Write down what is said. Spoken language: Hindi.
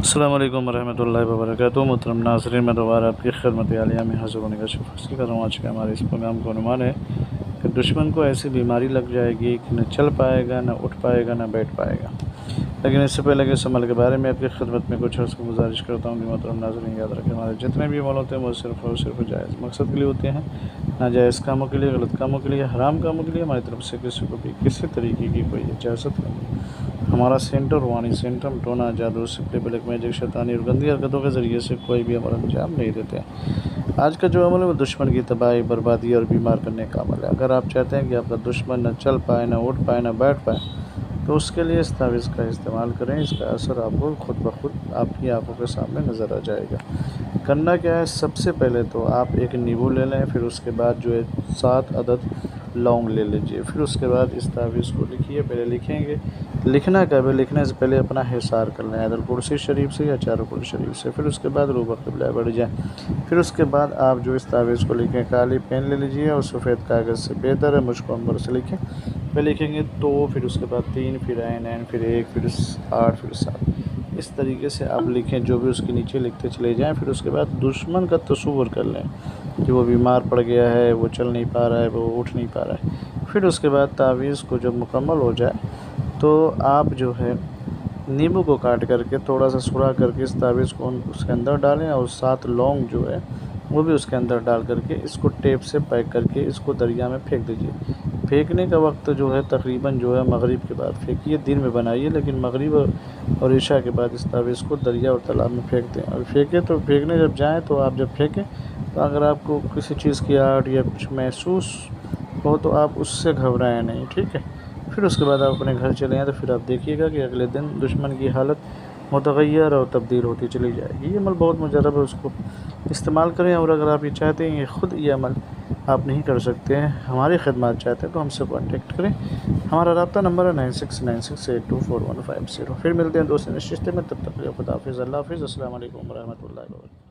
अस्सलाम वालेकुम रहमतुल्लाहि व बरकातुहू। मोहतरम नाज़रीन, मैं दोबारा आपकी खिदमत आलिया में हाज़िर होने का शुक्र कर रहा हूँ। आज के हमारे इस प्रोग्राम का अनुमान है कि दुश्मन को ऐसी बीमारी लग जाएगी कि न चल पाएगा, न उठ पाएगा, न बैठ पाएगा। लेकिन इससे पहले कि इस अमल के बारे में आपकी खिदमत में कुछ अर्ज़ को गुजारिश करता हूँ कि मोहतरम नाज़रीन, याद रखें हमारे जितने भी अमल होते हैं वो सिर्फ़ और सिर्फ जायज़ मकसद के लिए होते हैं। नाजायज़ कामों के लिए, गलत कामों के लिए, हराम कामों के लिए हमारी तरफ से किसी को भी किसी तरीके की कोई इजाज़त नहीं। हमारा सेंटर रूहानी सेंटर टोना, जादू, सिपले, ब्लैक मैजिक, शैतानी और गंदी हरकतों के ज़रिए से कोई भी अमल अंजाम नहीं देते हैं। आज का जो अमल है वो दुश्मन की तबाही, बर्बादी और बीमार करने का अमल है। अगर आप चाहते हैं कि आपका दुश्मन न चल पाए, न उठ पाए, न बैठ पाए, तो उसके लिए इस तावीज़ का इस्तेमाल करें। इसका असर आपको खुद ब खुद आपकी आंखों के सामने नज़र आ जाएगा। करना क्या है, सबसे पहले तो आप एक नींबू ले लें, फिर उसके बाद जो है 7 अदद लौंग ले लीजिए। फिर उसके बाद इस तावीज़ को लिखिए। पहले लिखेंगे, लिखना कब है, लिखने से पहले अपना हिसार कर लें आयतुल कुर्सी शरीफ से या चारुल शरीफ से। फिर उसके बाद रूबा क़िबला बढ़ जाए। फिर उसके बाद आप जो इस तावीज़ को लिखें, काली पेन ले लीजिए और सफ़ेद कागज़ से बेहतर है, मुझको अंबर से लिखें। पहले लिखेंगे 2, फिर उसके बाद 3, फिर ऐन, फिर 1, फिर 8, फिर 7। इस तरीके से आप लिखें, जो भी उसके नीचे लिखते चले जाएं। फिर उसके बाद दुश्मन का तस्वुर कर लें कि वो बीमार पड़ गया है, वो चल नहीं पा रहा है, वो उठ नहीं पा रहा है। फिर उसके बाद तावीज़ को जब मुकम्मल हो जाए तो आप जो है नींबू को काट करके थोड़ा सा सुरा करके इस तावीज़ को उसके अंदर डालें और 7 लौंग जो है वो भी उसके अंदर डाल करके इसको टेप से पैक करके इसको दरिया में फेंक दीजिए। फेंकने का वक्त जो है तकरीबन जो है मगरिब के बाद फेंकिए। दिन में बनाइए, लेकिन मगरिब और इशा के बाद इस तावीज़ को दरिया और तालाब में फेंक दें। और फेंकें तो फेंकने जब जाएँ तो आप जब फेंकें तो अगर आपको किसी चीज़ की आहट या कुछ महसूस हो तो आप उससे घबराएं नहीं, ठीक है। फिर उसके बाद आप अपने घर चले आएँ तो फिर आप देखिएगा कि अगले दिन दुश्मन की हालत मुतग़य्यर और तब्दील होती चली जाएगी। ये अमल बहुत मुजर्रब है, उसको इस्तेमाल करें। और अगर आप ये चाहते हैं कि ख़ुद ये अमल आप नहीं कर सकते हैं, हमारी खिदमत चाहते हैं, तो हमसे कॉन्टेक्ट करें। हमारा रब्ता नंबर है 9696824150। फिर मिलते हैं दोस्तों नशिस्ते में, तब तक खुदा हाफ़िज़, अल्लाह हाफ़िज़, अस्सलामु अलैकुम व रहमतुल्लाहि व बरकातुहू।